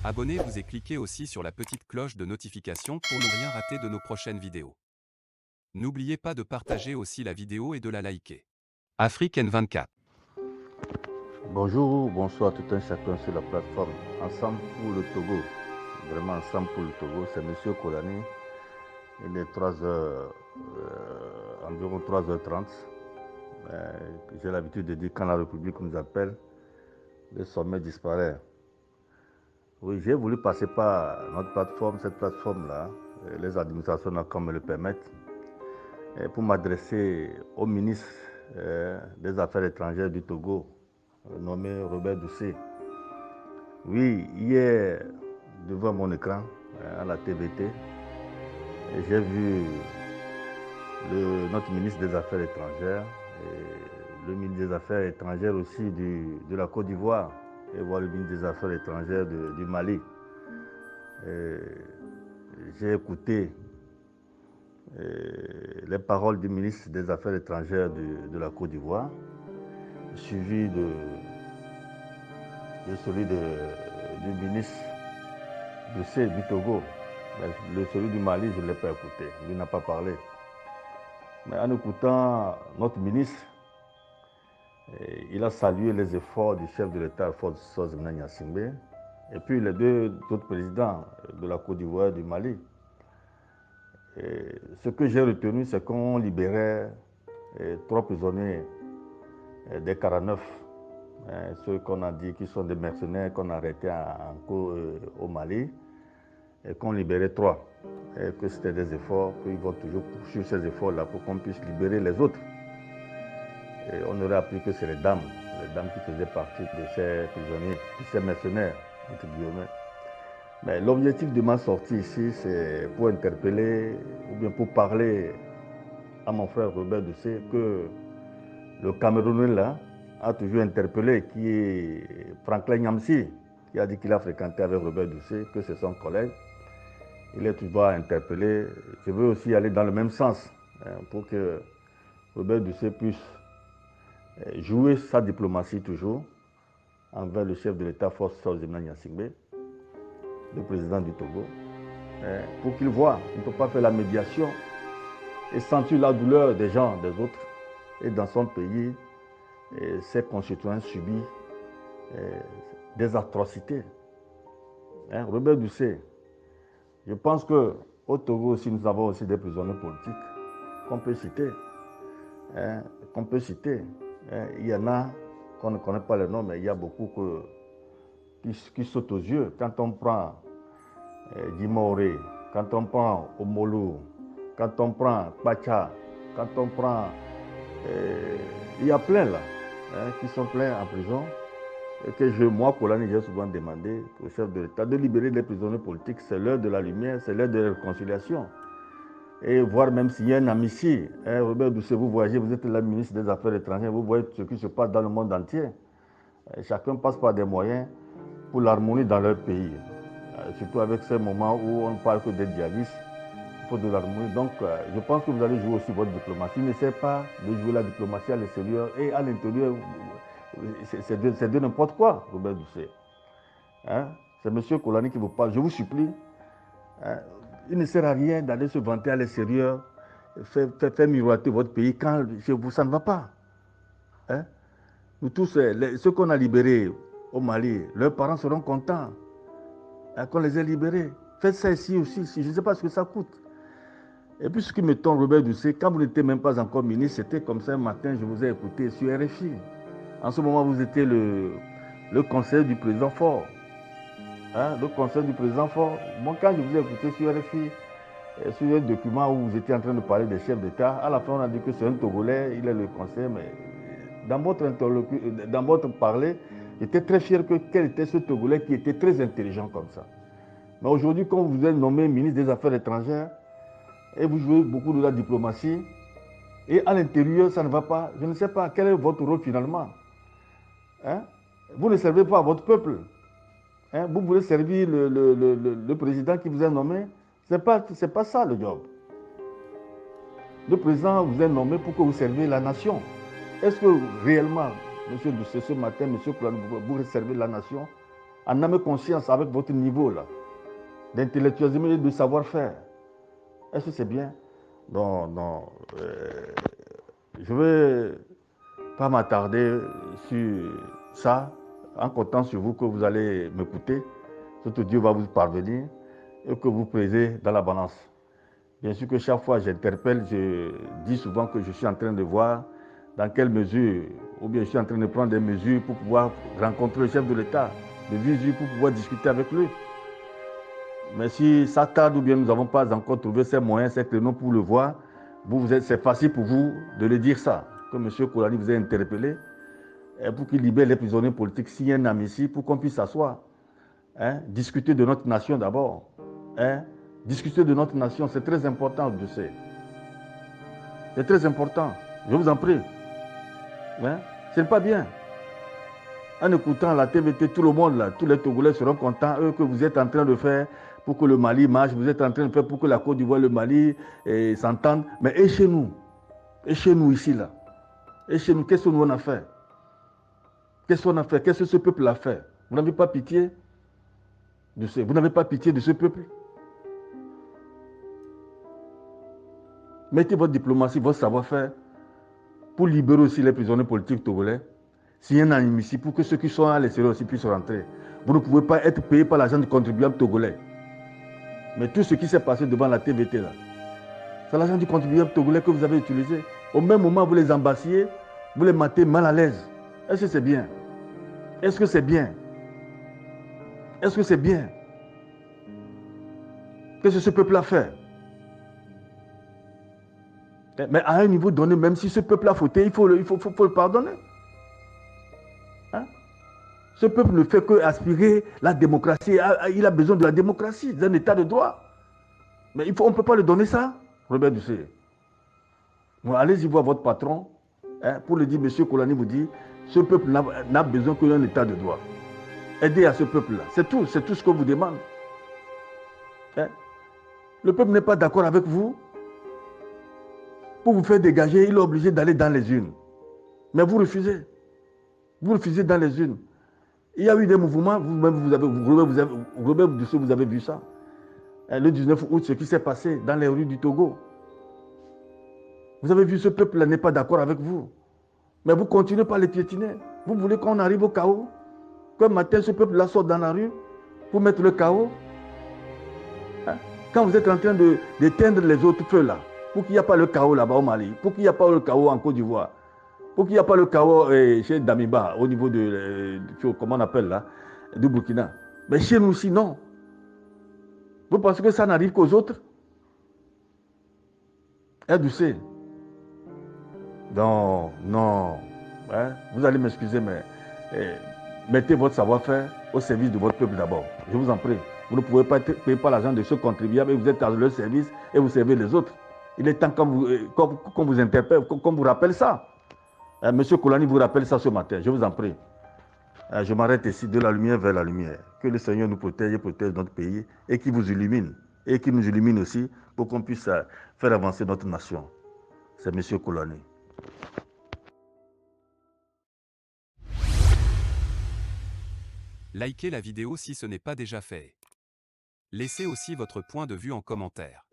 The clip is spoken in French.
Abonnez-vous et cliquez aussi sur la petite cloche de notification pour ne rien rater de nos prochaines vidéos. N'oubliez pas de partager aussi la vidéo et de la liker. Afrique N24. Bonjour, bonsoir tout un chacun sur la plateforme Ensemble pour le Togo. Vraiment Ensemble pour le Togo, c'est Monsieur Kolani. Il est 3h, environ 3h30. J'ai l'habitude de dire quand la République nous appelle, le sommet disparaît. Oui, j'ai voulu passer par notre plateforme, cette plateforme-là, les administrations comme me le permettent, pour m'adresser au ministre des Affaires étrangères du Togo, nommé Robert Doucet. Oui, hier, devant mon écran, à la TVT, j'ai vu notre ministre des Affaires étrangères et le ministre des Affaires étrangères aussi de la Côte d'Ivoire et voir le ministre des Affaires étrangères du Mali. J'ai écouté les paroles du ministre des Affaires étrangères de la Côte d'Ivoire, suivi de celui du ministre du Togo. Mais celui du Mali, je ne l'ai pas écouté. Il n'a pas parlé. Mais en écoutant notre ministre, il a salué les efforts du chef de l'État, Alpha Sozemena Gnassingbé, et puis les deux autres présidents de la Côte d'Ivoire et du Mali. Et ce que j'ai retenu, c'est qu'on libérait 3 prisonniers des 49, ceux qu'on a dit qui sont des mercenaires qu'on a arrêtés au Mali, et qu'on libérait 3. Et que c'était des efforts, qu'ils vont toujours poursuivre ces efforts-là pour qu'on puisse libérer les autres. Et on aurait appris que c'est les dames qui faisaient partie de ces prisonniers, de ces mercenaires, entre guillemets. Mais l'objectif de ma sortie ici, c'est pour interpeller, ou bien pour parler à mon frère Robert Doucet, que le Camerounais là a toujours interpellé, qui est Franklin Nyamsi, qui a dit qu'il a fréquenté avec Robert Doucet, que c'est son collègue. Il est toujours interpellé. Je veux aussi aller dans le même sens, pour que Robert Doucet puisse jouer sa diplomatie toujours envers le chef de l'État, Force Sozemena Gnassingbé, le président du Togo, pour qu'il voit, il ne peut pas faire la médiation et sentir la douleur des gens, des autres. Et dans son pays, ses concitoyens subissent des atrocités. Robert Doucet, je pense qu'au Togo aussi, nous avons aussi des prisonniers politiques qu'on peut citer. Il y en a qu'on ne connaît pas les noms, mais il y a beaucoup qui sautent aux yeux. Quand on prend Djimoré, quand on prend Omolu, quand on prend Pacha, quand on prend... il y a plein là, qui sont pleins en prison. Et que moi, Kolani, j'ai souvent demandé au chef de l'État de libérer les prisonniers politiques. C'est l'heure de la lumière, c'est l'heure de la réconciliation. Et voir même s'il y a un amici. Robert Doucet, vous voyagez, vous êtes le ministre des Affaires étrangères, vous voyez ce qui se passe dans le monde entier. Chacun passe par des moyens pour l'harmonie dans leur pays. Surtout avec ces moments où on ne parle que des djihadistes, il faut de l'harmonie. Donc, je pense que vous allez jouer aussi votre diplomatie. N'essayez pas de jouer la diplomatie à l'extérieur et à l'intérieur. C'est de n'importe quoi, Robert Doucet. C'est M. Kolani qui vous parle. Je vous supplie. Il ne sert à rien d'aller se vanter à l'extérieur, faire miroiter votre pays quand chez vous, ça ne va pas. Nous tous, ceux qu'on a libérés au Mali, leurs parents seront contents qu'on les ait libérés. Faites ça ici aussi. Je ne sais pas ce que ça coûte. Et puis ce qui me tombe, Robert Doucet, quand vous n'étiez même pas encore ministre, c'était comme ça un matin, je vous ai écouté sur RFI. En ce moment, vous étiez le conseiller du président Faure. Le conseil du président Faure. Moi, quand je vous ai écouté sur RFI, sur un document où vous étiez en train de parler des chefs d'État, à la fin, on a dit que c'est un Togolais, il est le conseiller, mais dans votre parler, j'étais très fier quel était ce Togolais qui était très intelligent comme ça. Mais aujourd'hui, quand vous êtes nommé ministre des Affaires étrangères, et vous jouez beaucoup de la diplomatie, et à l'intérieur, ça ne va pas. Je ne sais pas quel est votre rôle finalement. Vous ne servez pas à votre peuple. Vous voulez servir le président qui vous a nommé. C'est pas ça le job. Le président vous a nommé pour que vous serviez la nation. Est-ce que réellement, M. Doucet, ce matin, M. Kolani, vous servez la nation? en âme et conscience avec votre niveau là, d'intellectualisme et de savoir-faire. Est-ce que c'est bien? Non, non. Je ne vais pas m'attarder sur ça, en comptant sur vous que vous allez m'écouter. Surtout Dieu va vous parvenir et que vous pesez dans la balance. Bien sûr que chaque fois j'interpelle, je dis souvent que je suis en train de voir dans quelle mesure, ou bien je suis en train de prendre des mesures pour pouvoir rencontrer le chef de l'État, de visu pour pouvoir discuter avec lui. Mais si ça tarde ou bien nous n'avons pas encore trouvé ces moyens, ces créneaux pour le voir, c'est facile pour vous de le dire ça, que M. Kolani vous a interpellé pour qu'il libère les prisonniers politiques s'il y a un amnistie, pour qu'on puisse s'asseoir, discuter de notre nation d'abord. Discuter de notre nation, c'est très important, je sais. C'est très important, je vous en prie. Ce n'est pas bien. En écoutant la TVT, tout le monde, là, tous les Togolais seront contents, eux, que vous êtes en train de faire pour que le Mali marche, vous êtes en train de faire pour que la Côte d'Ivoire, le Mali s'entendent. Mais et chez nous ici, là, et chez nous, qu'est-ce que nous on a fait? Qu'est-ce qu'on a fait? Qu'est-ce que ce peuple a fait? Vous n'avez pas pitié vous n'avez pas pitié de ce peuple? Mettez votre diplomatie, votre savoir-faire pour libérer aussi les prisonniers politiques togolais. S'il y a un amnistie pour que ceux qui sont à l'extérieur aussi puissent rentrer. Vous ne pouvez pas être payé par l'argent du contribuable togolais. Mais tout ce qui s'est passé devant la TVT là, c'est l'argent du contribuable togolais que vous avez utilisé. Au même moment, vous les embassiez, vous les matez mal à l'aise. Est-ce que c'est bien? Est-ce que c'est bien? Est-ce que c'est bien? Qu'est-ce que ce peuple a fait? Mais à un niveau donné, même si ce peuple a fauté, il faut le pardonner. Ce peuple ne fait que aspirer la démocratie. Il a besoin de la démocratie, d'un état de droit. Mais on ne peut pas le donner ça, Robert Doucet. Allez-y voir votre patron pour lui dire, M. Kolani vous dit, ce peuple n'a besoin que d'un état de droit. Aidez à ce peuple-là. C'est tout ce que vous demande. Le peuple n'est pas d'accord avec vous. Pour vous faire dégager, il est obligé d'aller dans les urnes. Mais vous refusez. Vous refusez dans les urnes. Il y a eu des mouvements, Robert Doucet, vous avez vu ça. Le 19 août, ce qui s'est passé dans les rues du Togo. Vous avez vu, ce peuple-là n'est pas d'accord avec vous. Mais vous continuez par les piétiner. Vous voulez qu'on arrive au chaos? Qu'un matin, ce peuple-là sort dans la rue pour mettre le chaos? Quand vous êtes en train d'éteindre les autres feux là, pour qu'il n'y ait pas le chaos là-bas au Mali, pour qu'il n'y ait pas le chaos en Côte d'Ivoire, pour qu'il n'y ait pas le chaos chez Damiba, au niveau de comment on appelle là, du Burkina. Mais chez nous aussi, non. Vous pensez que ça n'arrive qu'aux autres? Doucet. Non. Vous allez m'excuser, mais mettez votre savoir-faire au service de votre peuple d'abord. Je vous en prie. Vous ne pouvez pas être payé par l'argent de ceux contribuables et vous êtes dans leur service et vous servez les autres. Il est temps qu'on vous interpelle, qu'on vous rappelle ça. Monsieur Kolani vous rappelle ça ce matin. Je vous en prie. Je m'arrête ici, de la lumière vers la lumière. Que le Seigneur nous protège et protège notre pays et qu'il vous illumine. Et qu'il nous illumine aussi pour qu'on puisse faire avancer notre nation. C'est Monsieur Kolani. Likez la vidéo si ce n'est pas déjà fait. Laissez aussi votre point de vue en commentaire.